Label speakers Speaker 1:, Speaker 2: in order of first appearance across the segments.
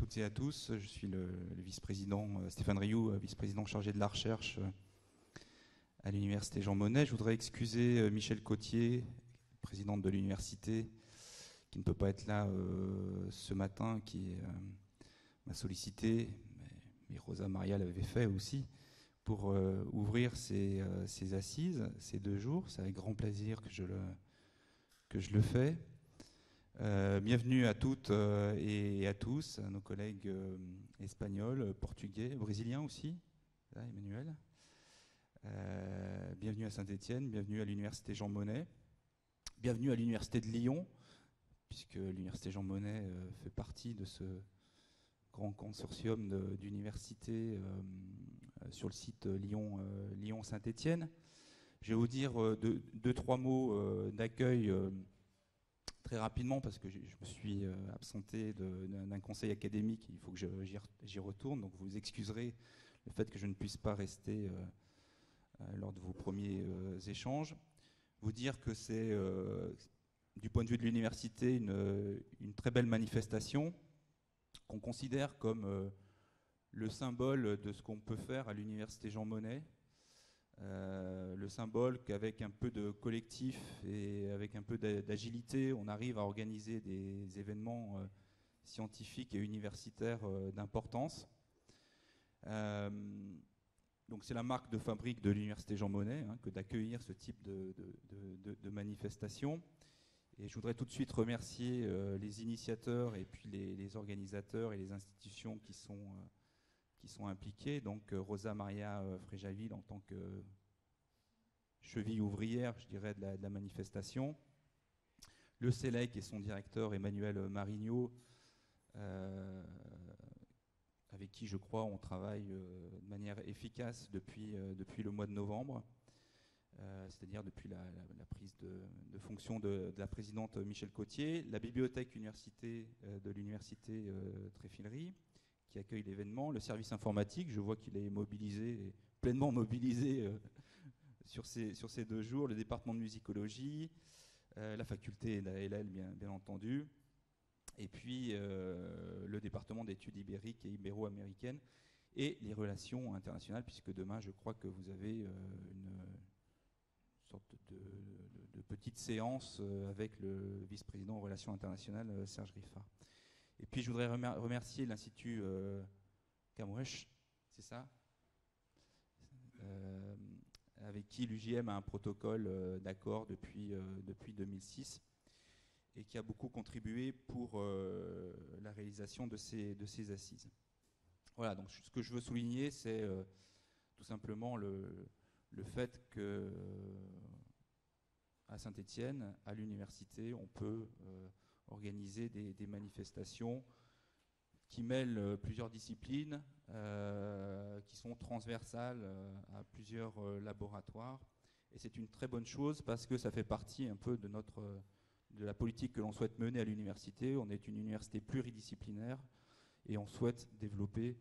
Speaker 1: toutes et à tous. Je suis le vice-président Stéphane Rioux, vice-président chargé de la recherche à l'université Jean Monnet. Je voudrais excuser Michel Cotier, présidente de l'université, qui ne peut pas être là ce matin, qui m'a sollicité, mais Rosa Maria l'avait fait aussi, pour ouvrir ces assises, ces 2 jours. C'est avec grand plaisir que je le fais. Bienvenue à toutes et à tous, à nos collègues espagnols, portugais, brésiliens aussi, là, Emmanuel. Bienvenue à Saint-Étienne, bienvenue à l'université Jean Monnet, bienvenue à l'université de Lyon, puisque l'université Jean Monnet fait partie de ce grand consortium d'universités sur le site Lyon-Saint-Étienne. Je vais vous dire 2-3 mots d'accueil très rapidement, parce que je me suis absenté d'un conseil académique, il faut que j'y retourne, donc vous excuserez le fait que je ne puisse pas rester lors de vos premiers échanges. Vous dire que c'est, du point de vue de l'université, une très belle manifestation qu'on considère comme le symbole de ce qu'on peut faire à l'université Jean Monnet. Le symbole qu'avec un peu de collectif et avec un peu d'agilité, on arrive à organiser des événements scientifiques et universitaires d'importance. Donc c'est la marque de fabrique de l'université Jean Monnet que d'accueillir ce type de manifestation. Et je voudrais tout de suite remercier les initiateurs et puis les organisateurs et les institutions qui sont impliqués. Donc Rosa Maria Fréjaville en tant que cheville ouvrière, je dirais, de la manifestation. Le CELEC et son directeur Emmanuel Marignot, avec qui je crois on travaille de manière efficace depuis le mois de novembre, c'est-à-dire depuis la prise de fonction de la présidente Michel Cotier. La bibliothèque de l'université Tréfilerie, qui accueille l'événement, le service informatique, je vois qu'il est mobilisé, pleinement mobilisé sur ces 2 jours, le département de musicologie, la faculté LL bien entendu, et puis le département d'études ibériques et ibéro-américaines, et les relations internationales, puisque demain je crois que vous avez une sorte de petite séance avec le vice-président aux relations internationales, Serge Riffard. Et puis je voudrais remercier l'Institut Camoueche, c'est ça, avec qui l'UJM a un protocole d'accord depuis 2006 et qui a beaucoup contribué pour la réalisation de ces assises. Voilà, donc ce que je veux souligner, c'est tout simplement le fait que à Saint-Étienne, à l'université, on peut organiser des manifestations qui mêlent plusieurs disciplines, qui sont transversales à plusieurs laboratoires. Et c'est une très bonne chose parce que ça fait partie un peu de la politique que l'on souhaite mener à l'université. On est une université pluridisciplinaire et on souhaite développer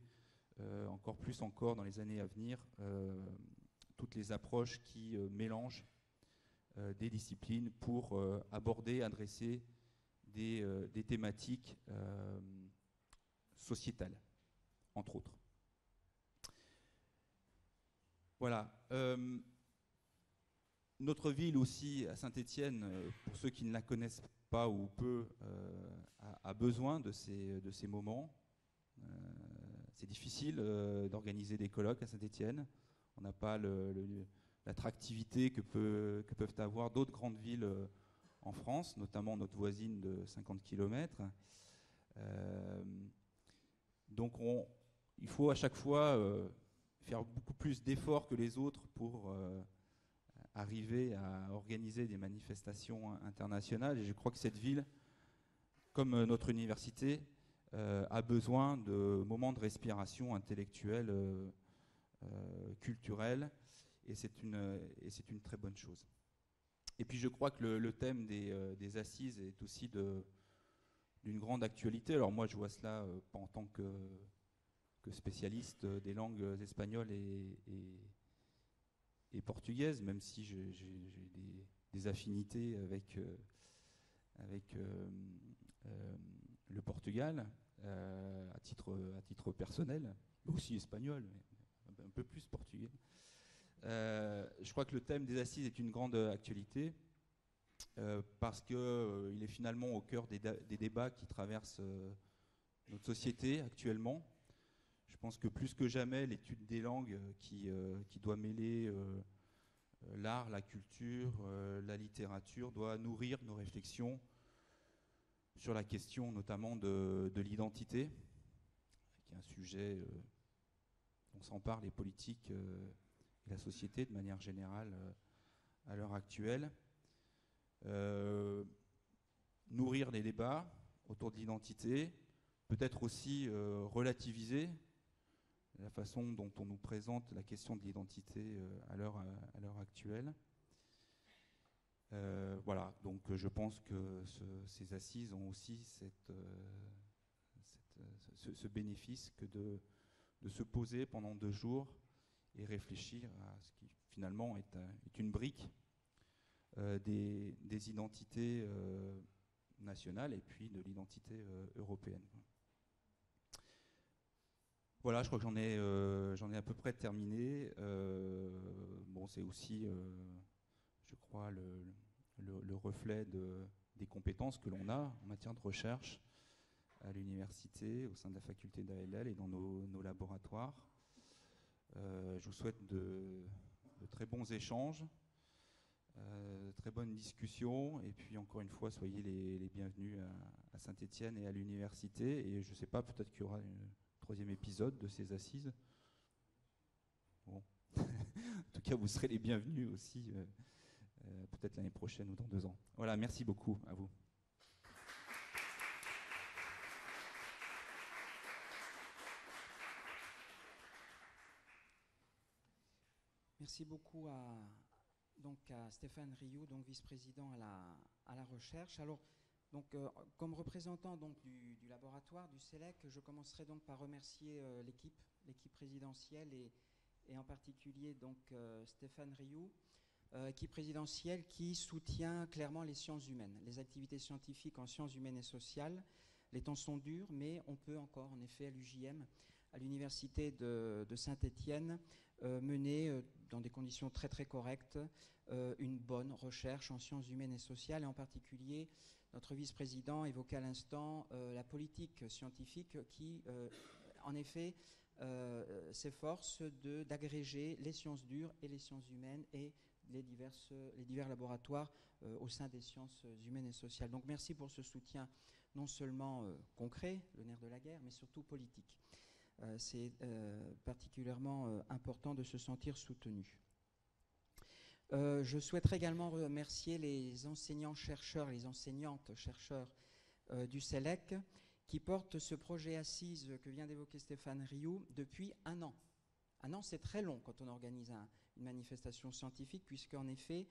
Speaker 1: encore dans les années à venir toutes les approches qui mélangent des disciplines pour adresser des thématiques sociétales, entre autres. Voilà. Notre ville aussi, à Saint-Étienne, pour ceux qui ne la connaissent pas ou peu, a besoin de ces moments. C'est difficile d'organiser des colloques à Saint-Étienne. On n'a pas l'attractivité que peuvent avoir d'autres grandes villes en France, notamment notre voisine de 50 km. Donc il faut à chaque fois faire beaucoup plus d'efforts que les autres pour arriver à organiser des manifestations internationales. Et je crois que cette ville, comme notre université, a besoin de moments de respiration intellectuelle, culturelle, et c'est une très bonne chose. Et puis je crois que le thème des assises est aussi d'une grande actualité. Alors moi je vois cela pas en tant que spécialiste des langues espagnoles et portugaises, même si j'ai des affinités avec le Portugal à à titre personnel, mais aussi espagnol, mais un peu plus portugais. Je crois que le thème des assises est une grande actualité parce qu'il est finalement au cœur des débats qui traversent notre société actuellement. Je pense que plus que jamais, l'étude des langues qui doit mêler l'art, la culture, la littérature, doit nourrir nos réflexions sur la question notamment de l'identité, qui est un sujet dont s'emparent les politiques et la société de manière générale à l'heure actuelle. Nourrir les débats autour de l'identité, peut-être aussi relativiser la façon dont on nous présente la question de l'identité à l'heure actuelle. Voilà, donc je pense que ces assises ont aussi ce bénéfice que de se poser pendant 2 jours et réfléchir à ce qui finalement est une brique des identités nationales et puis de l'identité européenne. Voilà, je crois que j'en ai à peu près terminé. Bon, c'est aussi, je crois, le reflet des compétences que l'on a en matière de recherche à l'université, au sein de la faculté d'ALL et dans nos laboratoires. Je vous souhaite de très bons échanges, de très bonnes discussions, et puis encore une fois, soyez les bienvenus à Saint-Étienne et à l'université. Et je ne sais pas, peut-être qu'il y aura un 3e épisode de ces assises. Bon. En tout cas, vous serez les bienvenus aussi, peut-être l'année prochaine ou dans 2 ans. Voilà, merci beaucoup à vous.
Speaker 2: Merci beaucoup à Stéphane Rioux, donc vice-président à la recherche. Alors, comme représentant du laboratoire, du CELEC, je commencerai donc par remercier l'équipe présidentielle et en particulier Stéphane Rioux, équipe présidentielle qui soutient clairement les sciences humaines, les activités scientifiques en sciences humaines et sociales. Les temps sont durs, mais on peut encore, en effet, à l'UJM, à l'université de Saint-Étienne, mener dans des conditions très très correctes une bonne recherche en sciences humaines et sociales, et en particulier notre vice-président évoquait à l'instant la politique scientifique qui, en effet, s'efforce d'agréger les sciences dures et les sciences humaines et les divers laboratoires au sein des sciences humaines et sociales. Donc merci pour ce soutien non seulement concret, le nerf de la guerre, mais surtout politique. C'est particulièrement important de se sentir soutenu. Je souhaiterais également remercier les enseignants-chercheurs, les enseignantes-chercheurs du CELEC qui portent ce projet assise que vient d'évoquer Stéphane Rioux depuis 1 an. 1 an, c'est très long quand on organise une manifestation scientifique, puisqu'en effet,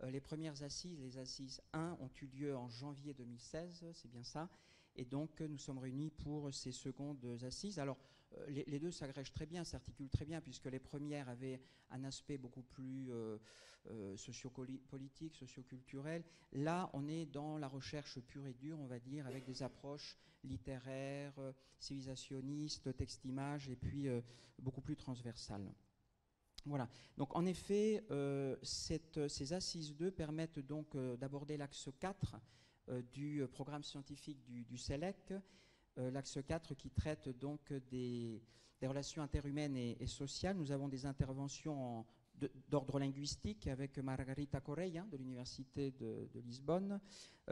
Speaker 2: les premières assises, les assises 1, ont eu lieu en janvier 2016, c'est bien ça, et donc nous sommes réunis pour ces secondes assises. Alors, les deux s'agrègent très bien, s'articulent très bien, puisque les premières avaient un aspect beaucoup plus sociopolitique, socioculturel. Là, on est dans la recherche pure et dure, on va dire, avec des approches littéraires, civilisationnistes, texte-image, et puis beaucoup plus transversales. Voilà. Donc, en effet, ces assises 2 permettent donc d'aborder l'axe 4 du programme scientifique du CELEC, l'axe 4 qui traite donc des relations interhumaines et sociales. Nous avons des interventions d'ordre linguistique avec Margarita Correia de l'Université de Lisbonne,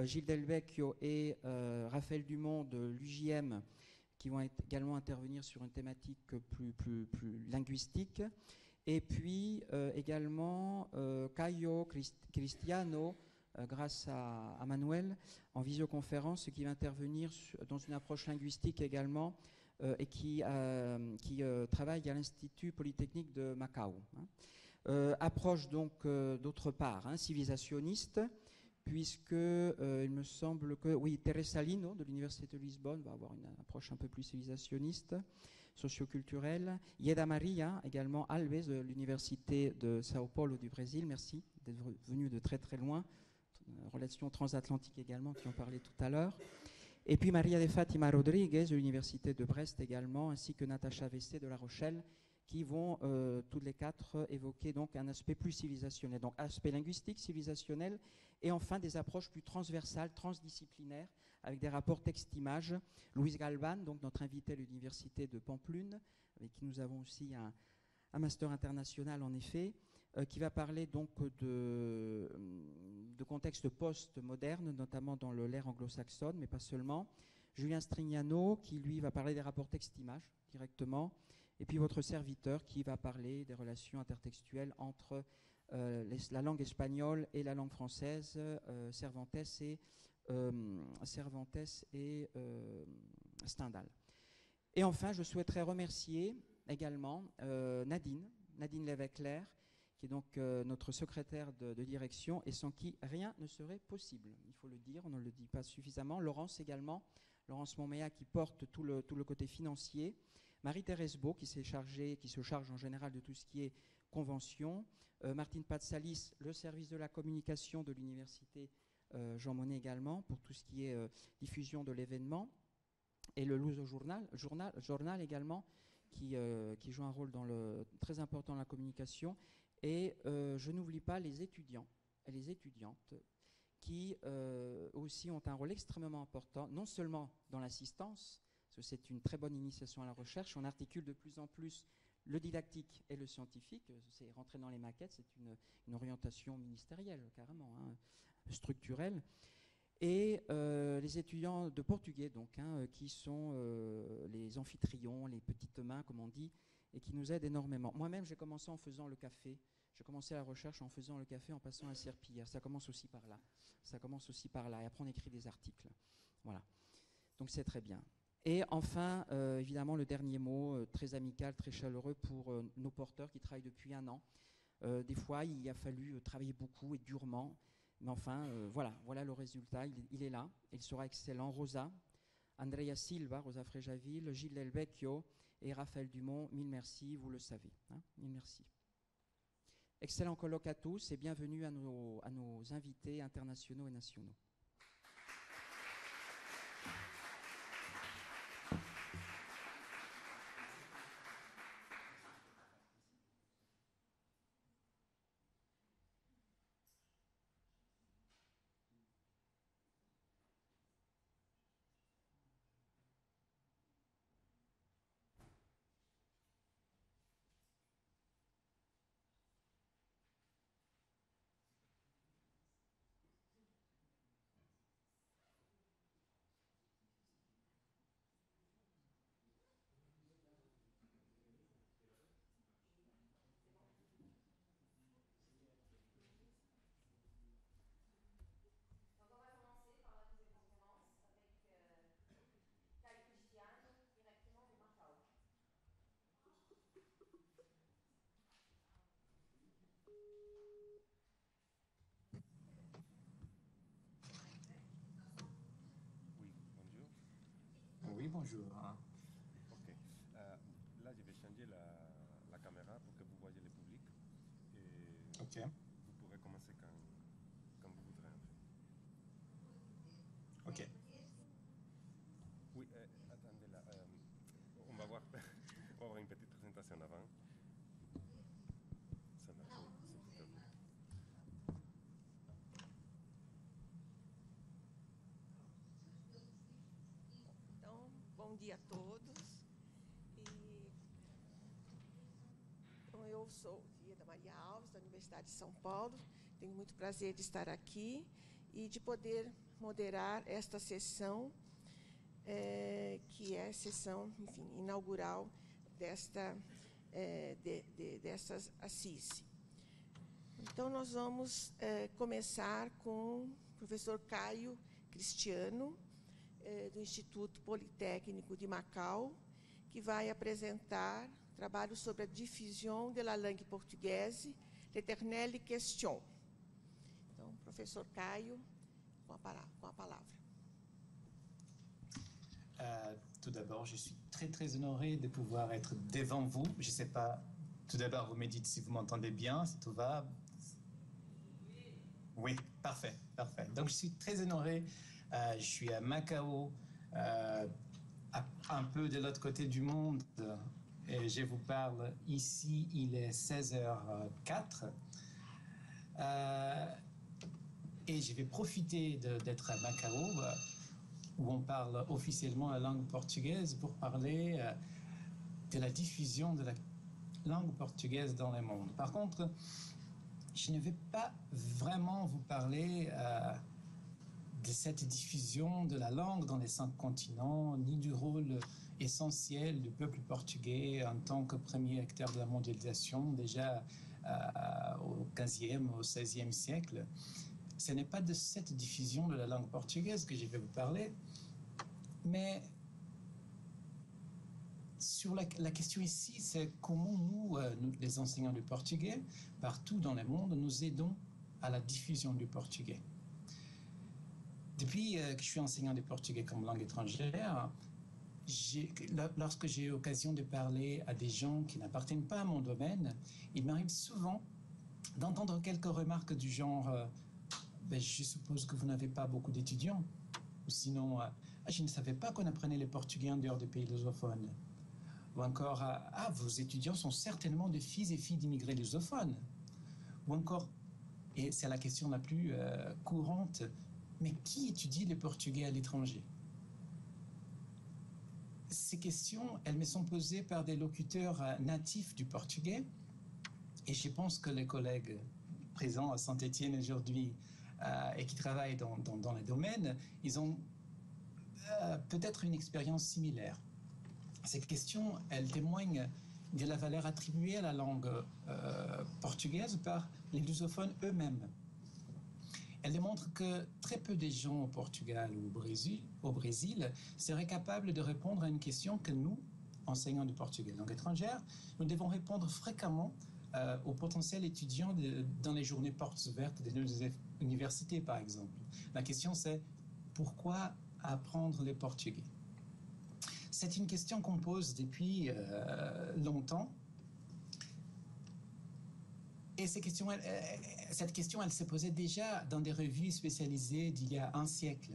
Speaker 2: Gilles Delvecchio et Raphaël Dumont de l'UJM qui vont également intervenir sur une thématique plus linguistique. Et puis également Caio Cristiano, grâce à Manuel, en visioconférence, qui va intervenir dans une approche linguistique également et qui travaille à l'Institut Polytechnique de Macao. Approche donc d'autre part civilisationniste, puisque il me semble que, oui, Teresa Lino de l'Université de Lisbonne va avoir une approche un peu plus civilisationniste, socioculturelle. Yeda Maria, également Alves de l'Université de Sao Paulo du Brésil, merci d'être venu de très très loin. Relations transatlantiques également, qui ont parlé tout à l'heure. Et puis Maria de Fatima Rodriguez de l'Université de Brest également, ainsi que Natacha Vesté de La Rochelle, qui vont toutes les quatre évoquer donc un aspect plus civilisationnel, donc aspect linguistique, civilisationnel, et enfin des approches plus transversales, transdisciplinaires, avec des rapports texte-image. Louise Galvan, donc notre invitée à l'Université de Pampelune, avec qui nous avons aussi un master international en effet, qui va parler donc de contexte post-moderne, notamment dans l'ère anglo-saxonne, mais pas seulement. Julien Strignano, qui lui va parler des rapports texte-image directement, et puis votre serviteur qui va parler des relations intertextuelles entre la langue espagnole et la langue française, Cervantes et Stendhal. Et enfin, je souhaiterais remercier également Nadine Lévesque-Claire, qui est donc notre secrétaire de direction et sans qui rien ne serait possible. Il faut le dire, on ne le dit pas suffisamment. Laurence également, Laurence Montméa qui porte tout le côté financier. Marie-Thérèse Beau qui se charge en général de tout ce qui est convention. Martine Patsalis, le service de la communication de l'université Jean Monnet également, pour tout ce qui est diffusion de l'événement. Et le Luso Journal également, qui joue un rôle très important dans la communication. Et je n'oublie pas les étudiants et les étudiantes qui aussi ont un rôle extrêmement important, non seulement dans l'assistance, parce que c'est une très bonne initiation à la recherche, on articule de plus en plus le didactique et le scientifique, c'est rentré dans les maquettes, c'est une orientation ministérielle carrément, hein, structurelle. Et les étudiants de portugais, donc, qui sont les amphitrions, les petites mains, comme on dit, et qui nous aident énormément. Moi-même, j'ai commencé en faisant le café. J'ai commencé la recherche en faisant le café, en passant un serpillière. Ça commence aussi par là. Et après, on écrit des articles. Voilà. Donc, c'est très bien. Et enfin, évidemment, le dernier mot, très amical, très chaleureux pour nos porteurs qui travaillent depuis 1 an. Des fois, il a fallu travailler beaucoup et durement. Mais enfin, voilà le résultat. Il est là. Il sera excellent. Rosa, Andrea Silva, Rosa Frejaville, Gilles Delvecchio et Raphaël Dumont. Mille merci, vous le savez. Hein, mille merci. Excellent colloque à tous et bienvenue à nos invités internationaux et nationaux.
Speaker 3: Oui, bonjour.
Speaker 4: Ok. Là, je vais changer la caméra pour que vous voyez le public. Et
Speaker 3: Ok.
Speaker 4: vous pourrez commencer quand vous voudrez.
Speaker 3: Ok.
Speaker 4: Oui, attendez là. On va voir une petite présentation avant. Ça marche.
Speaker 5: Então, bom dia a todos. Então, eu sou Ieda Maria Alves, da Universidade de São Paulo. Tenho muito prazer de estar aqui e de poder moderar esta sessão, que é a sessão, enfim, inaugural dessas ACIS. Então, nós vamos começar com o professor Caio Cristiano, do Instituto Politécnico de Macau, que vai apresentar trabalho sobre a diffusion de la langue portugaise, l'éternelle question. Então, professor Caio, com a palavra.
Speaker 3: Tout d'abord, je suis très honoré de pouvoir être devant vous. Je ne sais pas, tout d'abord, vous me dites si vous m'entendez bien, si tout va. Oui, parfait. Donc, je suis très honoré. Je suis à Macao un peu de l'autre côté du monde. Et je vous parle ici, il est 16h04. Et je vais profiter d'être à Macao, où on parle officiellement la langue portugaise, pour parler de la diffusion de la langue portugaise dans le monde. Par contre, je ne vais pas vraiment vous parler de cette diffusion de la langue dans les 5 continents, ni du rôle essentiel du peuple portugais en tant que premier acteur de la mondialisation, déjà au XVe, au XVIe siècle. Ce n'est pas de cette diffusion de la langue portugaise que je vais vous parler, mais sur la question ici, c'est comment nous, les enseignants du portugais, partout dans le monde, nous aidons à la diffusion du portugais. Depuis que je suis enseignant du portugais comme langue étrangère, lorsque j'ai l'occasion de parler à des gens qui n'appartiennent pas à mon domaine, il m'arrive souvent d'entendre quelques remarques du genre je suppose que vous n'avez pas beaucoup d'étudiants, ou sinon je ne savais pas qu'on apprenait le portugais en dehors des pays lusophones, ou encore vos étudiants sont certainement des fils et filles d'immigrés lusophones, ou encore, et c'est la question la plus courante, mais qui étudie le portugais à l'étranger? Ces questions, elles me sont posées par des locuteurs natifs du portugais, et je pense que les collègues présents à Saint-Étienne aujourd'hui et qui travaillent dans le domaine, ils ont peut-être une expérience similaire. Ces questions, elles témoignent de la valeur attribuée à la langue portugaise par les lusophones eux-mêmes. Elles démontrent que très peu de gens au Portugal ou au Brésil seraient capables de répondre à une question que nous, enseignants du portugais langue étrangère, nous devons répondre fréquemment aux potentiels étudiants dans les journées portes ouvertes des universités, par exemple. La question, c'est pourquoi apprendre le portugais? C'est une question qu'on pose depuis longtemps. Et cette question, elle s'est posée déjà dans des revues spécialisées d'il y a un siècle.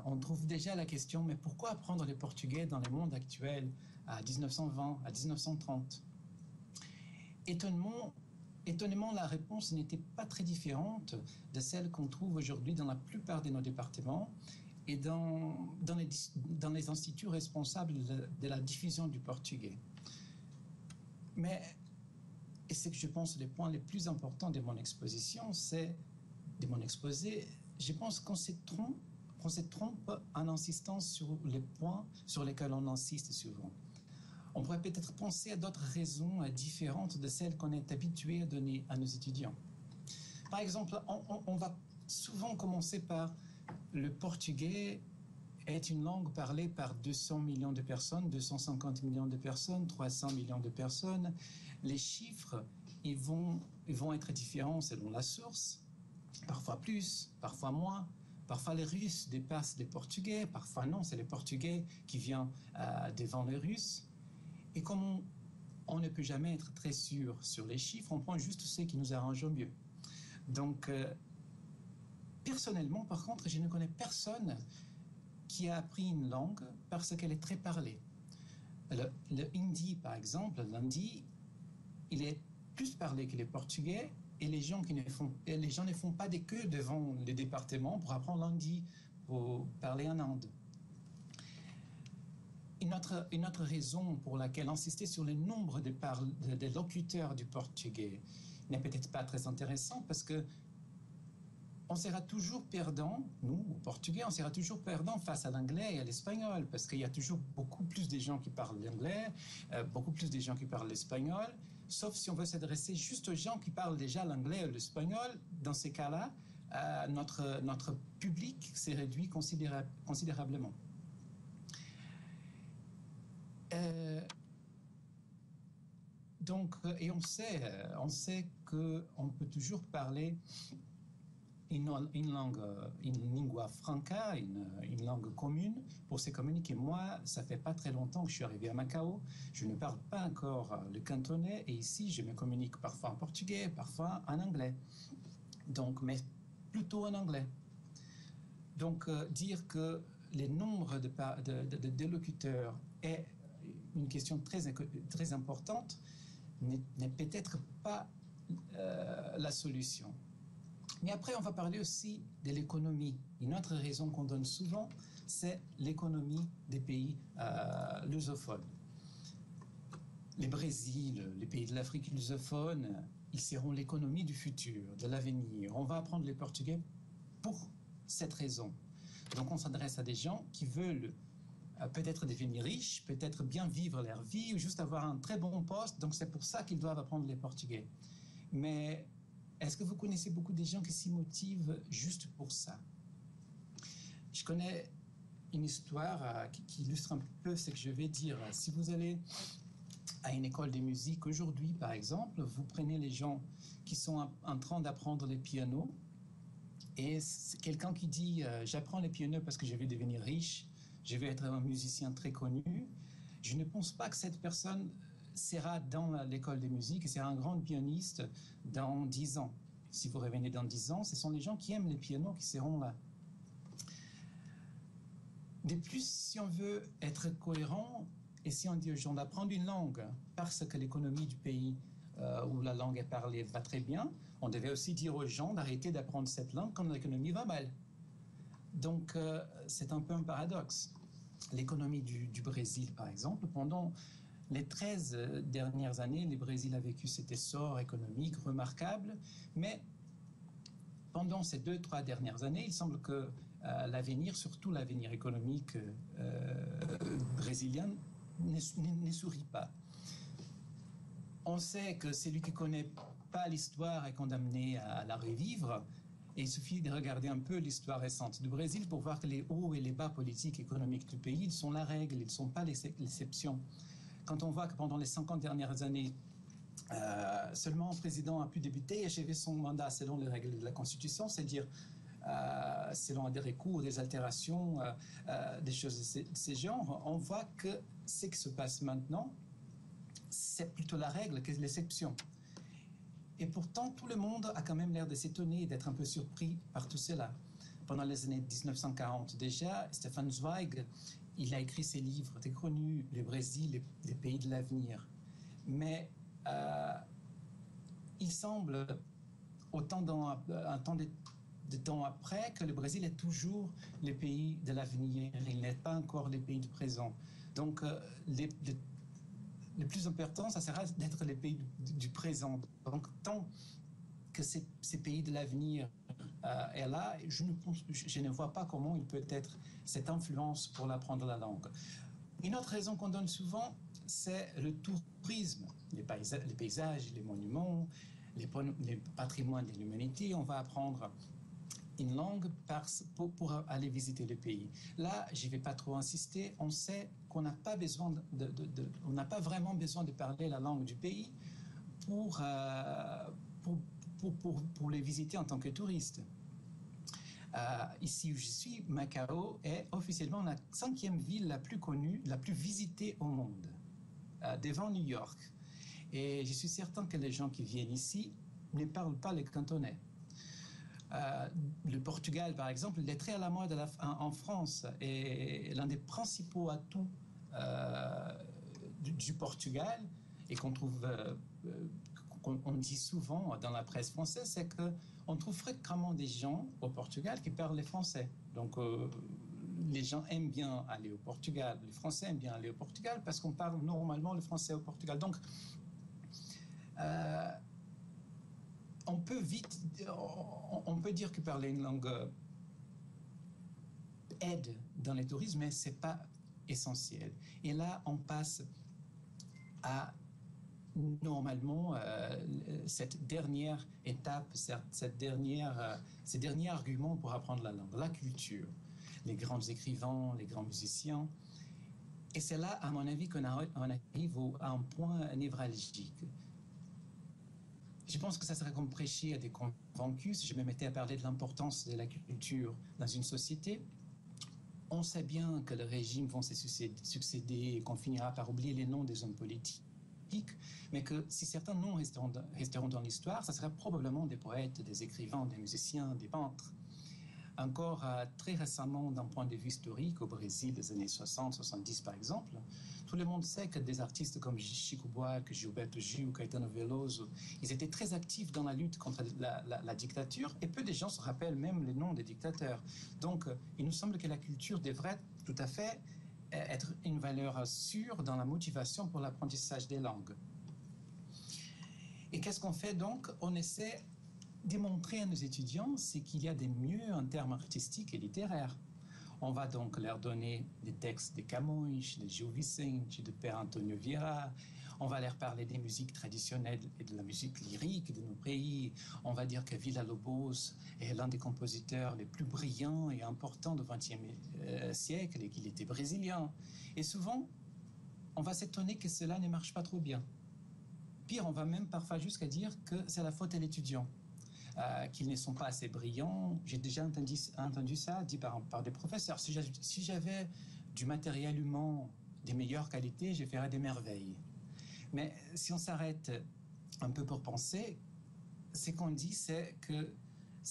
Speaker 3: On trouve déjà la question, mais pourquoi apprendre le portugais dans le monde actuel, à 1920, à 1930? Étonnamment, la réponse n'était pas très différente de celle qu'on trouve aujourd'hui dans la plupart de nos départements et dans les instituts responsables de la diffusion du portugais. Mais, et c'est que je pense le point le plus important de mon exposé, je pense qu'on se trompe en insistant sur les points sur lesquels on insiste souvent. On pourrait peut-être penser à d'autres raisons différentes de celles qu'on est habitué à donner à nos étudiants. Par exemple, on va souvent commencer par le portugais est une langue parlée par 200 millions de personnes, 250 millions de personnes, 300 millions de personnes. Les chiffres, ils vont être différents selon la source, parfois plus, parfois moins. Parfois les Russes dépassent les Portugais, parfois non, c'est les Portugais qui viennent devant les Russes. Et comme on ne peut jamais être très sûr sur les chiffres, on prend juste ce qui nous arrange au mieux. Donc, personnellement, par contre, je ne connais personne qui a appris une langue parce qu'elle est très parlée. Le hindi, par exemple, l'hindi, il est plus parlé que le portugais, et les gens ne font pas des queues devant les départements pour apprendre l'hindi, pour parler en Inde. Une autre raison pour laquelle insister sur le nombre de locuteurs du portugais n'est peut-être pas très intéressant, parce que on sera toujours perdant, nous, au portugais, on sera toujours perdant face à l'anglais et à l'espagnol, parce qu'il y a toujours beaucoup plus de gens qui parlent l'anglais, beaucoup plus de gens qui parlent l'espagnol, sauf si on veut s'adresser juste aux gens qui parlent déjà l'anglais ou l'espagnol. Dans ces cas-là, notre public s'est réduit considérablement. Donc, et on sait qu'on peut toujours parler une lingua franca, une langue commune pour se communiquer. Moi, ça fait pas très longtemps que je suis arrivé à Macao. Je ne parle pas encore le cantonais, et ici, je me communique parfois en portugais, parfois en anglais. Donc, mais plutôt en anglais. Donc, dire que les nombres de locuteurs est une question très importante, n'est peut-être pas la solution. Mais après, on va parler aussi de l'économie. Une autre raison qu'on donne souvent, c'est l'économie des pays lusophones. Le Brésil, les pays de l'Afrique lusophone, ils seront l'économie du futur, de l'avenir. On va apprendre les portugais pour cette raison. Donc on s'adresse à des gens qui veulent peut-être devenir riches, peut-être bien vivre leur vie, ou juste avoir un très bon poste. Donc c'est pour ça qu'ils doivent apprendre les portugais. Mais est-ce que vous connaissez beaucoup de gens qui s'y motivent juste pour ça? Je connais une histoire qui illustre un peu ce que je vais dire. Si vous allez à une école de musique aujourd'hui, par exemple, vous prenez les gens qui sont en train d'apprendre le piano, et quelqu'un qui dit j'apprends le piano parce que je vais devenir riche, je vais être un musicien très connu, je ne pense pas que cette personne sera dans l'école de musique et sera un grand pianiste dans 10 ans. Si vous revenez dans 10 ans, ce sont les gens qui aiment le piano qui seront là. De plus, si on veut être cohérent, et si on dit aux gens d'apprendre une langue parce que l'économie du pays où la langue est parlée va très bien, on devait aussi dire aux gens d'arrêter d'apprendre cette langue quand l'économie va mal. Donc, c'est un peu un paradoxe. L'économie du Brésil, par exemple, pendant les 13 dernières années, le Brésil a vécu cet essor économique remarquable, mais pendant ces 2-3 dernières années, il semble que l'avenir, surtout l'avenir économique brésilien, ne sourit pas. On sait que celui qui ne connaît pas l'histoire est condamné à la revivre, et il suffit de regarder un peu l'histoire récente du Brésil pour voir que les hauts et les bas politiques et économiques du pays, ils sont la règle, ils ne sont pas l'exception. Quand on voit que pendant les 50 dernières années, seulement un président a pu débuter et achever son mandat selon les règles de la Constitution, c'est-à-dire selon des recours, des altérations, des choses de ce genre, on voit que ce qui se passe maintenant, c'est plutôt la règle que l'exception. Et pourtant, tout le monde a quand même l'air de s'étonner et d'être un peu surpris par tout cela. Pendant les années 1940 déjà, Stefan Zweig, il a écrit ses livres très connus, Le Brésil, les pays de l'avenir. Mais il semble, un temps de temps après, que le Brésil est toujours le pays de l'avenir. Il n'est pas encore le pays du présent. Donc, le plus important, ça sera d'être les pays du présent. Donc, tant que ces pays de l'avenir est là, je ne vois pas comment il peut être cette influence pour l'apprendre la langue. Une autre raison qu'on donne souvent, c'est le tourisme, les paysages, les monuments, les patrimoines de l'humanité. On va apprendre une langue pour aller visiter le pays. Là, je ne vais pas trop insister. On sait qu'on n'a pas besoin on n'a pas vraiment besoin de parler la langue du pays pour les visiter en tant que touriste. Ici où je suis, Macao est officiellement la 5e ville la plus connue, la plus visitée au monde, devant New York. Et je suis certain que les gens qui viennent ici ne parlent pas le cantonais. Le Portugal, par exemple, il est très à la mode en France, et l'un des principaux atouts du Portugal, et qu'on trouve, qu'on dit souvent dans la presse française, c'est qu'on trouve fréquemment des gens au Portugal qui parlent le français. Donc, les gens aiment bien aller au Portugal, les Français aiment bien aller au Portugal parce qu'on parle normalement le français au Portugal. Donc, on peut dire que parler une langue aide dans le tourisme, mais ce n'est pas essentiel. Et là, on passe à normalement cette dernière étape, ces derniers arguments pour apprendre la langue, la culture, les grands écrivains, les grands musiciens. Et c'est là, à mon avis, qu'on arrive à un point névralgique. Je pense que ça serait comme prêcher à des convaincus si je me mettais à parler de l'importance de la culture dans une société. On sait bien que les régimes vont se succéder et qu'on finira par oublier les noms des hommes politiques, mais que si certains noms resteront dans l'histoire, ça sera probablement des poètes, des écrivains, des musiciens, des peintres. encore très récemment, d'un point de vue historique, au Brésil des années 60-70 par exemple, tout le monde sait que des artistes comme Chico Buarque, Gilberto Gil ou Caetano Veloso, ils étaient très actifs dans la lutte contre la dictature, et peu de gens se rappellent même les noms des dictateurs. Donc, il nous semble que la culture devrait tout à fait être une valeur sûre dans la motivation pour l'apprentissage des langues. Et qu'est-ce qu'on fait donc? On essaie de montrer à nos étudiants ce qu'il y a de mieux en termes artistiques et littéraires. On va donc leur donner des textes de Camões, de Gil Vicente, de Père Antonio Vieira. On va leur parler des musiques traditionnelles et de la musique lyrique de nos pays. On va dire que Villa-Lobos est l'un des compositeurs les plus brillants et importants du XXe siècle et qu'il était brésilien. Et souvent, on va s'étonner que cela ne marche pas trop bien. Pire, on va même parfois jusqu'à dire que c'est la faute à l'étudiant. Qu'ils ne sont pas assez brillants. J'ai déjà entendu ça dit par des professeurs. Si j'avais du matériel humain de meilleure qualité, je ferais des merveilles. Mais si on s'arrête un peu pour penser, ce qu'on dit, c'est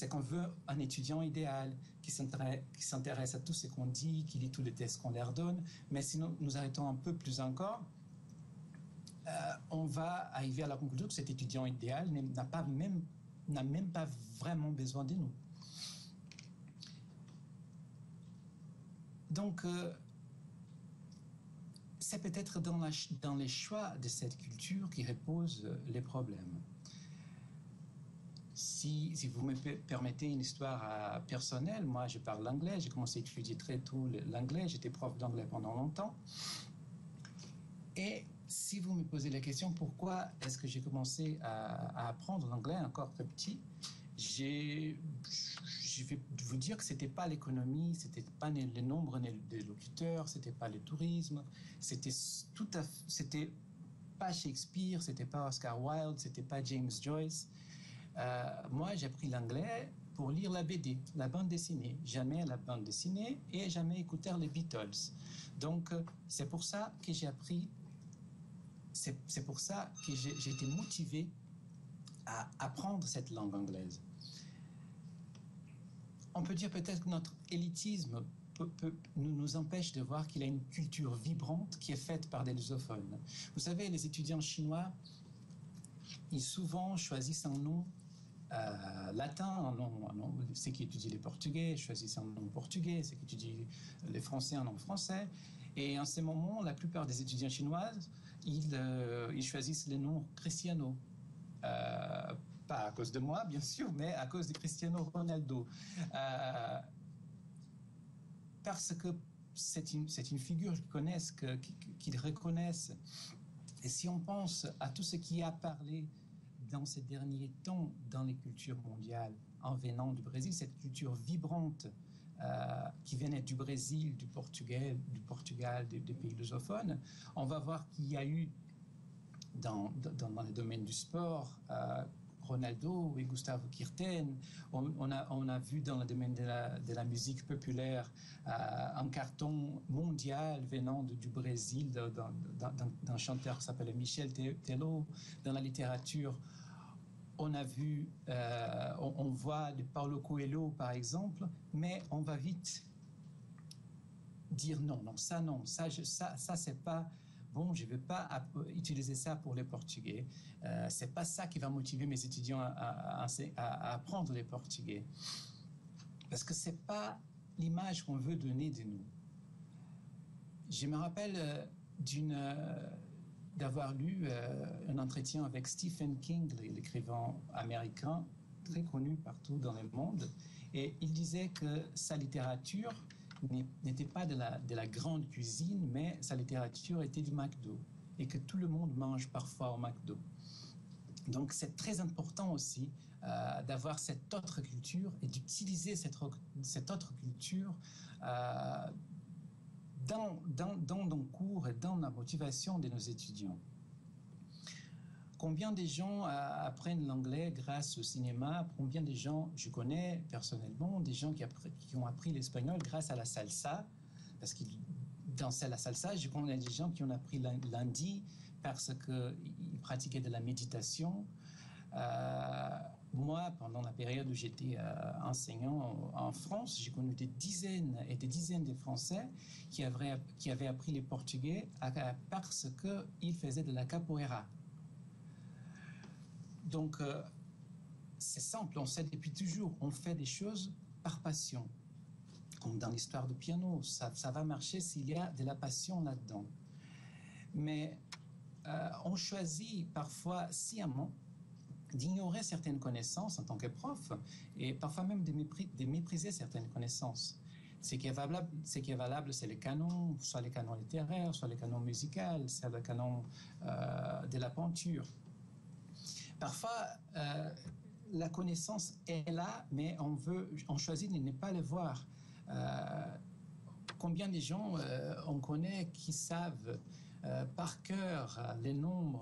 Speaker 3: qu'on veut un étudiant idéal, qui s'intéresse à tout ce qu'on dit, qui lit tous les tests qu'on leur donne. Mais si nous arrêtons un peu plus encore, on va arriver à la conclusion que cet étudiant idéal n'a même pas vraiment besoin de nous. Donc, c'est peut-être dans les choix de cette culture qui reposent les problèmes. Si vous me permettez une histoire personnelle, moi je parle l'anglais, j'ai commencé à étudier très tôt l'anglais, j'étais prof d'anglais pendant longtemps. Et si vous me posez la question pourquoi est-ce que j'ai commencé à apprendre l'anglais encore très petit, je vais vous dire que c'était pas l'économie, c'était pas le nombre de locuteurs, c'était pas le tourisme, c'était pas Shakespeare, c'était pas Oscar Wilde, c'était pas James Joyce. Moi, j'ai appris l'anglais pour lire la BD, la bande dessinée. Jamais la bande dessinée et jamais écouter les Beatles. Donc, c'est pour ça que j'ai appris. C'est pour ça que j'ai été motivé à apprendre cette langue anglaise. On peut dire peut-être que notre élitisme nous empêche de voir qu'il y a une culture vibrante qui est faite par des lusophones. Vous savez, les étudiants chinois, ils souvent choisissent un nom latin, ceux qui étudient les portugais choisissent un nom portugais, ceux qui étudient les français un nom français. Et en ce moment, la plupart des étudiants chinois, ils choisissent le nom Cristiano. Pas à cause de moi, bien sûr, mais à cause de Cristiano Ronaldo. Parce que c'est une figure qu'ils connaissent, qu'ils reconnaissent. Et si on pense à tout ce qui a parlé dans ces derniers temps dans les cultures mondiales, en venant du Brésil, cette culture vibrante qui venait du Brésil, du Portugal, des pays lusophones, on va voir qu'il y a eu dans le domaine du sport, Ronaldo et Gustavo Kuerten. On a vu dans le domaine de la musique populaire un carton mondial venant du Brésil, d'un chanteur qui s'appelle Michel Teló. Dans la littérature, on a vu, on voit de Paulo Coelho par exemple, mais on va vite dire non, ça c'est pas bon, je ne veux pas utiliser ça pour les Portugais. C'est pas ça qui va motiver mes étudiants à apprendre les Portugais. Parce que c'est pas l'image qu'on veut donner de nous. Je me rappelle d'avoir lu un entretien avec Stephen King, l'écrivain américain, très connu partout dans le monde, et il disait que sa littérature n'était pas de la grande cuisine, mais sa littérature était du McDo, et que tout le monde mange parfois au McDo. Donc c'est très important aussi d'avoir cette autre culture et d'utiliser cette autre culture dans nos cours et dans la motivation de nos étudiants. Combien de gens apprennent l'anglais grâce au cinéma? Combien de gens, je connais personnellement, des gens qui ont appris l'espagnol grâce à la salsa, parce qu'ils dansaient la salsa. Je connais des gens qui ont appris l'hindi parce qu'ils pratiquaient de la méditation. moi, pendant la période où j'étais enseignant en France, j'ai connu des dizaines et des dizaines de Français qui avaient appris le portugais parce qu'ils faisaient de la capoeira. Donc, c'est simple, on sait depuis toujours, on fait des choses par passion. Comme dans l'histoire du piano, ça va marcher s'il y a de la passion là-dedans. Mais on choisit parfois sciemment d'ignorer certaines connaissances en tant que prof et parfois même de mépriser certaines connaissances. Ce qui est valable, c'est les canons, soit les canons littéraires, soit les canons musicaux, soit le canon de la peinture. Parfois, la connaissance est là, mais on choisit de ne pas le voir. Combien de gens on connaît qui savent par cœur les noms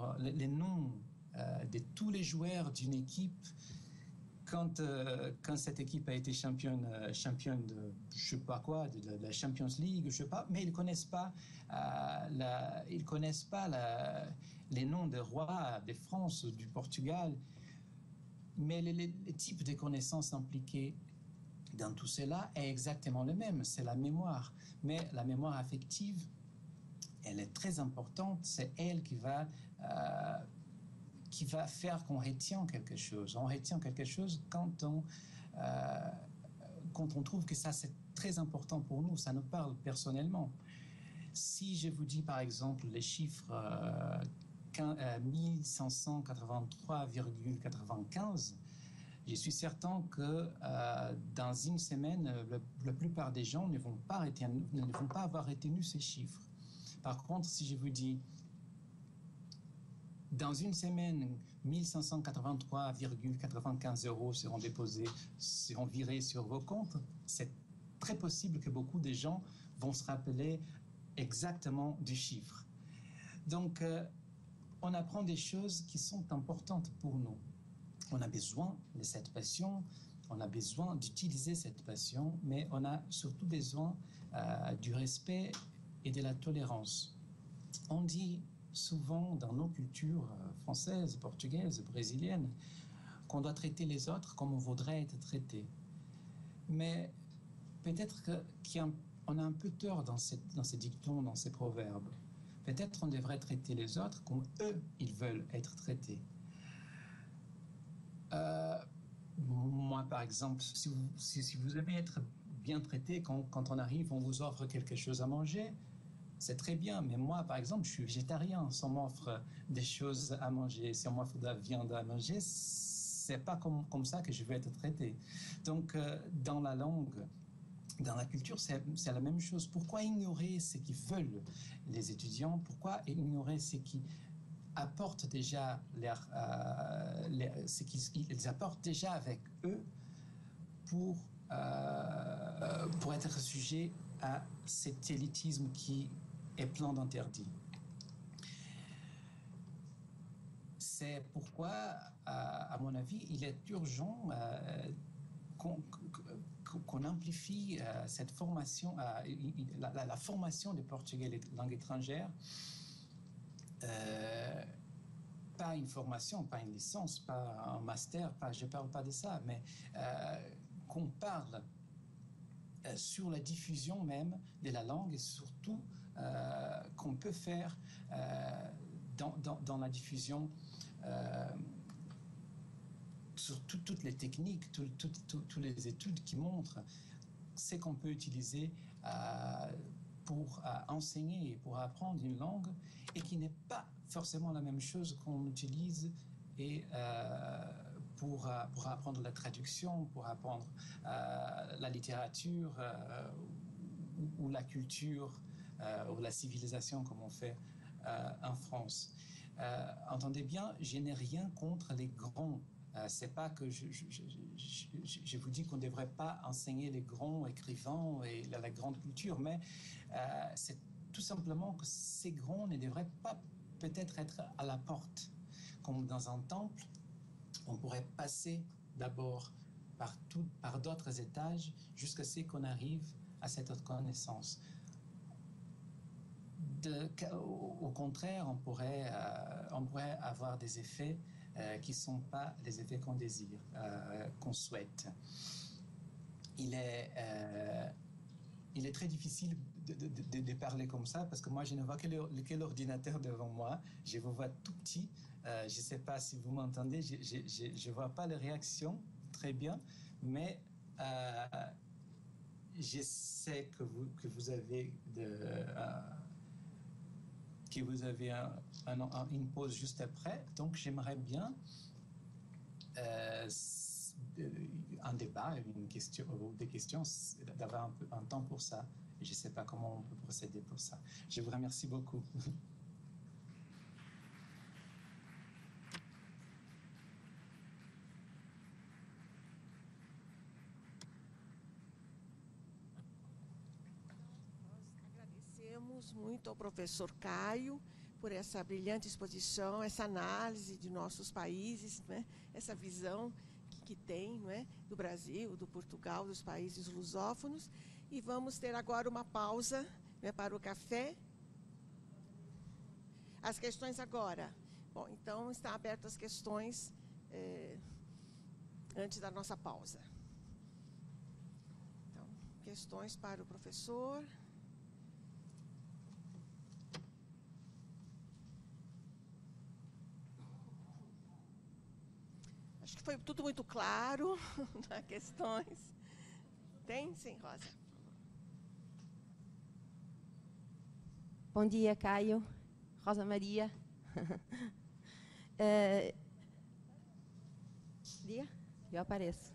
Speaker 3: de tous les joueurs d'une équipe quand cette équipe a été championne de je sais pas quoi, de la Champions League, je sais pas, mais ils connaissent pas les noms des rois de France, du Portugal, mais les types de connaissances impliquées dans tout cela est exactement le même, c'est la mémoire, mais la mémoire affective, elle est très importante, c'est elle qui va faire qu'on retient quelque chose. On retient quelque chose quand on trouve que ça c'est très important pour nous, ça nous parle personnellement. Si je vous dis par exemple les chiffres 1583,95, je suis certain que dans une semaine, la plupart des gens ne vont pas avoir retenu ces chiffres. Par contre, si je vous dis dans une semaine, 1583,95 € seront virés sur vos comptes, c'est très possible que beaucoup de gens vont se rappeler exactement du chiffre. Donc, on apprend des choses qui sont importantes pour nous. On a besoin de cette passion, on a besoin d'utiliser cette passion, mais on a surtout besoin du respect et de la tolérance. On dit souvent dans nos cultures françaises, portugaises, brésiliennes, qu'on doit traiter les autres comme on voudrait être traité. Mais peut-être qu'on a un peu tort dans ces dictons, dans ces proverbes. Peut-être on devrait traiter les autres comme eux, ils veulent être traités. Moi, par exemple, si vous aimez être bien traité, quand on arrive, on vous offre quelque chose à manger, c'est très bien, mais moi, par exemple, je suis végétarien. Si on m'offre des choses à manger, si on m'offre de la viande à manger, c'est pas comme ça que je veux être traité. Donc, dans la langue, dans la culture, c'est la même chose. Pourquoi ignorer ce qu'ils veulent les étudiants? Pourquoi ignorer ce qui apportent déjà ce qu'ils apportent déjà avec eux pour être sujet à cet élitisme qui est plein d'interdits. C'est pourquoi, à mon avis, il est urgent qu'on amplifie cette formation, la formation du portugais et langue étrangère, pas une formation, pas une licence, pas un master, je ne parle pas de ça, mais qu'on parle sur la diffusion même de la langue et surtout qu'on peut faire dans la diffusion sur toutes les techniques, toutes les études qui montrent ce qu'on peut utiliser pour enseigner et pour apprendre une langue et qui n'est pas forcément la même chose qu'on utilise et pour apprendre la traduction, pour apprendre la littérature ou la culture ou la civilisation comme on fait en France. Entendez bien, je n'ai rien contre les grands. C'est pas que je vous dis qu'on ne devrait pas enseigner les grands écrivains et la grande culture, mais c'est tout simplement que ces grands ne devraient pas peut-être être à la porte. Comme dans un temple, on pourrait passer d'abord par d'autres étages jusqu'à ce qu'on arrive à cette connaissance. Au contraire, on pourrait avoir des effets qui ne sont pas les effets qu'on désire, qu'on souhaite. Il est très difficile de parler comme ça parce que moi, je ne vois que l'ordinateur devant moi. Je vous vois tout petit. Je ne sais pas si vous m'entendez. Je ne vois pas les réactions très bien, mais je sais que vous avez une pause juste après. Donc, j'aimerais bien un débat, une question, ou des questions, d'avoir un temps pour ça. Et je ne sais pas comment on peut procéder pour ça. Je vous remercie beaucoup.
Speaker 5: Agradecemos muito ao professor Caio por essa brilhante exposição, essa análise de nossos países, né? Essa visão que tem, não é? Do Brasil, do Portugal, dos países lusófonos. E vamos ter agora uma pausa, né, para o café. As questões agora. Bom, então estão abertas as questões antes da nossa pausa. Então, questões para o professor. Acho que foi tudo muito claro. Não há questões. Tem? Sim, Rosa.
Speaker 6: Bom dia, Caio. Rosa Maria. Dia? Eu apareço.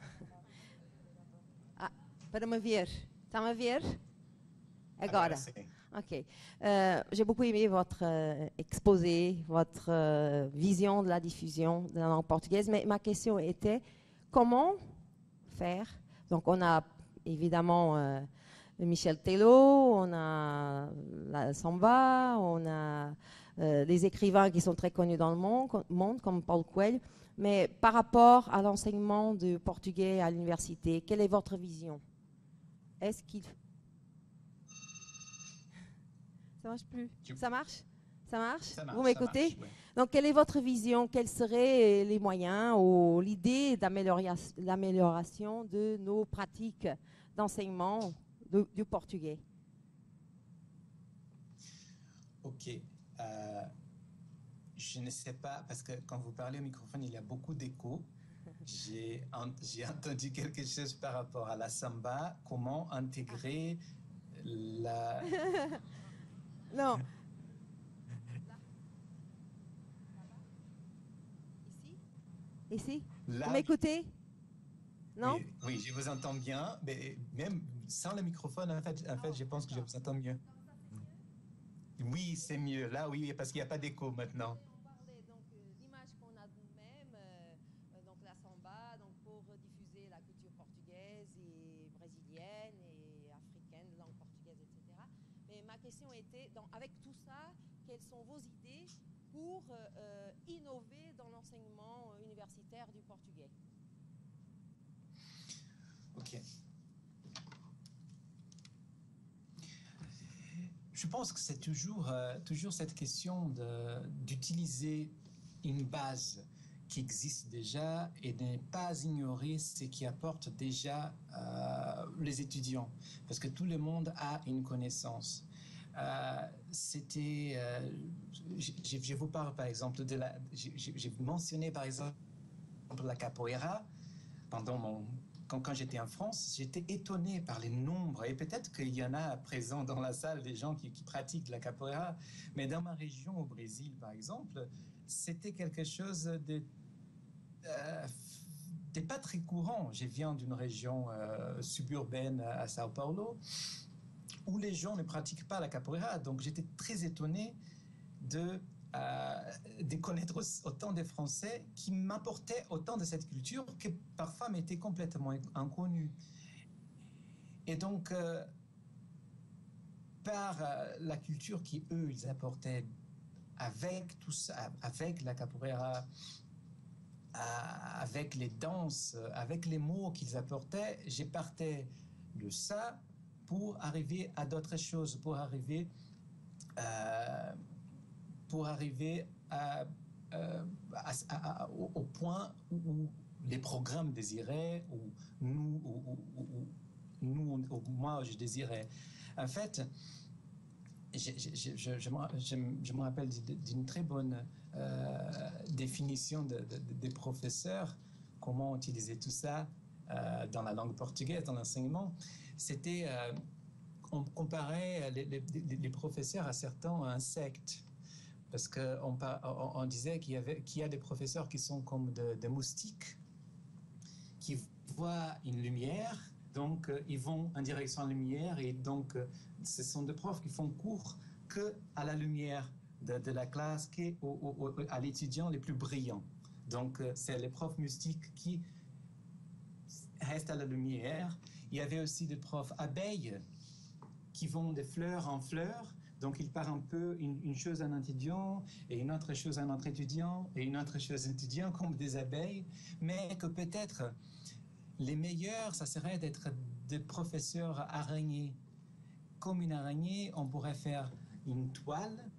Speaker 6: Para me ver. Está-me a ver? Agora. Ok. J'ai beaucoup aimé votre exposé, votre vision de la diffusion de la langue portugaise, mais ma question était comment faire? Donc, on a évidemment Michel Tello, on a la samba, on a des écrivains qui sont très connus dans le monde comme Paulo Coelho, mais par rapport à l'enseignement du portugais à l'université, quelle est votre vision? Est-ce qu'il... Ça marche plus? Ça marche? Ça marche? Vous m'écoutez?
Speaker 3: Ouais.
Speaker 6: Donc, quelle est votre vision? Quels seraient les moyens ou l'idée d'amélioration de nos pratiques d'enseignement du portugais?
Speaker 3: Ok. Je ne sais pas, parce que quand vous parlez au microphone, il y a beaucoup d'écho. J'ai entendu quelque chose par rapport à la samba. Comment intégrer la...
Speaker 6: Non. Ici?
Speaker 3: Là,
Speaker 6: Vous m'écoutez? Non?
Speaker 3: Oui, je vous entends bien, mais même sans le microphone, en fait je pense que je vous entends mieux. Oui, c'est mieux. Là, oui, parce qu'il n'y a pas d'écho maintenant.
Speaker 6: On parlait donc l'image qu'on a de nous-mêmes, donc la samba, donc pour diffuser la culture portugaise et brésilienne et africaine, langue portugaise, etc. Mais ma question était, avec tout ça, quelles sont vos idées pour innover dans l'enseignement universitaire du portugais?
Speaker 3: Ok. Je pense que c'est toujours cette question d'utiliser une base qui existe déjà et de ne pas ignorer ce qui apporte déjà les étudiants, parce que tout le monde a une connaissance. Je vous parle par exemple j'ai mentionné par exemple la capoeira pendant quand j'étais en France. J'étais étonné par les nombres, et peut-être qu'il y en a présents dans la salle des gens qui pratiquent la capoeira, mais dans ma région au Brésil par exemple, c'était quelque chose de pas très courant. Je viens d'une région suburbaine à Sao Paulo où les gens ne pratiquent pas la capoeira, donc j'étais très étonné de connaître autant de Français qui m'apportaient autant de cette culture que parfois m'était complètement inconnue. Et donc, par la culture qu'eux, ils apportaient avec tout ça, avec la capoeira, avec les danses, avec les mots qu'ils apportaient, j'ai parté de ça pour arriver à d'autres choses, pour arriver pour arriver au point où les programmes désiraient, ou moi je désirais. En fait, je me rappelle d'une très bonne définition des professeurs, comment utiliser tout ça dans la langue portugaise, dans l'enseignement. C'était, on comparait les professeurs à certains insectes, parce qu'on disait qu'il y a des professeurs qui sont comme des moustiques, qui voient une lumière, donc ils vont en direction de la lumière, et donc ce sont des profs qui font cours qu'à la lumière de la classe, à l'étudiant les plus brillants. Donc c'est les profs moustiques qui restent à la lumière. Il y avait aussi des profs abeilles qui vont de fleur en fleur. Donc, il part un peu une chose à un étudiant, et une autre chose à un autre étudiant, et une autre chose à un étudiant, comme des abeilles. Mais que peut-être les meilleurs, ça serait d'être des professeurs araignées. Comme une araignée, on pourrait faire une toile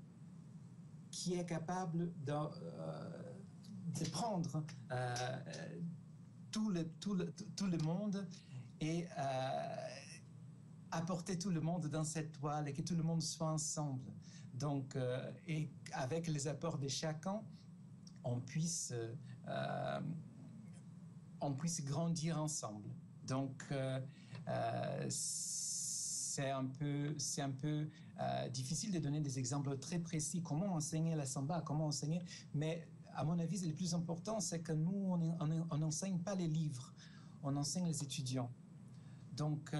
Speaker 3: qui est capable de prendre tout le monde et apporter tout le monde dans cette toile, et que tout le monde soit ensemble. Donc, et avec les apports de chacun, on puisse grandir ensemble. Donc, c'est un peu difficile de donner des exemples très précis. Comment enseigner la samba, comment enseigner, mais à mon avis, le plus important, c'est que nous, on n'enseigne pas les livres, on enseigne les étudiants. Donc,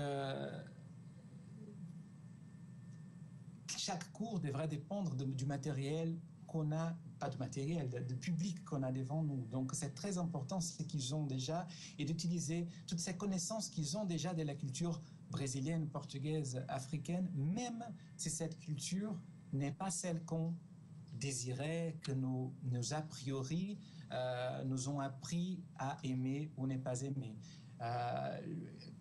Speaker 3: chaque cours devrait dépendre du matériel qu'on a, pas du matériel, du public qu'on a devant nous. Donc c'est très important ce qu'ils ont déjà, et d'utiliser toutes ces connaissances qu'ils ont déjà de la culture brésilienne, portugaise, africaine, même si cette culture n'est pas celle qu'on désirait, que nos a priori nous ont appris à aimer ou ne pas aimer.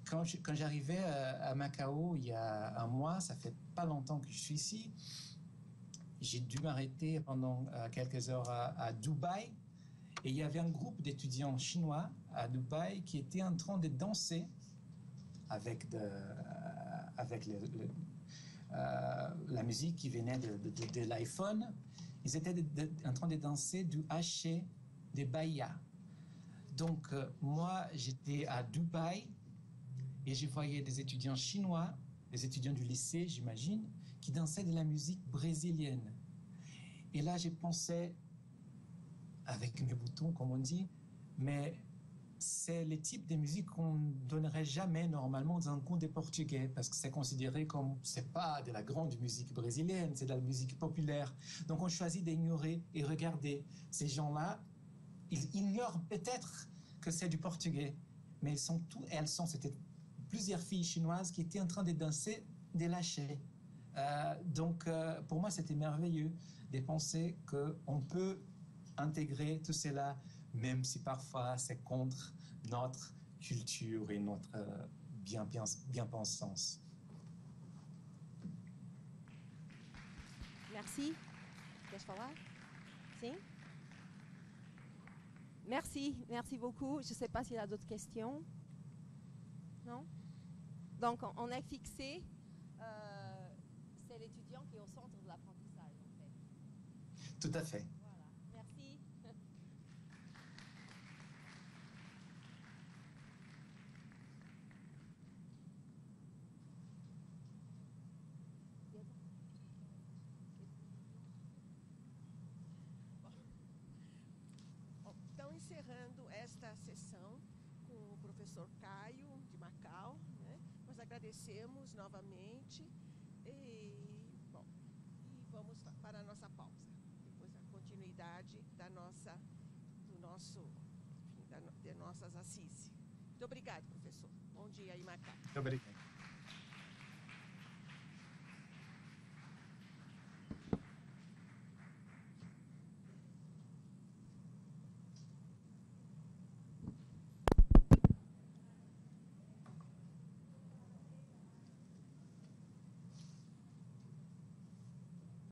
Speaker 3: Quand j'arrivais à Macao il y a un mois, ça fait pas longtemps que je suis ici, j'ai dû m'arrêter pendant quelques heures à Dubaï, et il y avait un groupe d'étudiants chinois à Dubaï qui étaient en train de danser avec la musique qui venait de l'iPhone. Ils étaient en train de danser du haché des Bahia. Donc moi j'étais à Dubaï, et je voyais des étudiants chinois, des étudiants du lycée, j'imagine, qui dansaient de la musique brésilienne. Et là, j'ai pensé, avec mes boutons, comme on dit, mais c'est le type de musique qu'on ne donnerait jamais normalement dans un cours de portugais, parce que c'est considéré comme, c'est pas de la grande musique brésilienne, c'est de la musique populaire. Donc on choisit d'ignorer et regarder. Ces gens-là, ils ignorent peut-être que c'est du portugais, mais c'était plusieurs filles chinoises qui étaient en train de danser des lâchers. Donc, pour moi, c'était merveilleux de penser qu'on peut intégrer tout cela, même si parfois c'est contre notre culture et notre bien-pensance.
Speaker 6: Merci. Qu'est-ce que si? Merci beaucoup. Je ne sais pas s'il y a d'autres questions. Non? Donc, on est fixé. C'est l'étudiant qui est au centre de l'apprentissage, en fait.
Speaker 3: Tout à fait.
Speaker 6: Voilà. Merci.
Speaker 5: Então, encerrando esta sessão com o professor Caio, de Macau, né? Nós agradecemos novamente e vamos para a nossa pausa. Depois a continuidade de nossas Assisi. Muito obrigado, professor. Bom dia aí, Macau.
Speaker 3: Muito obrigado.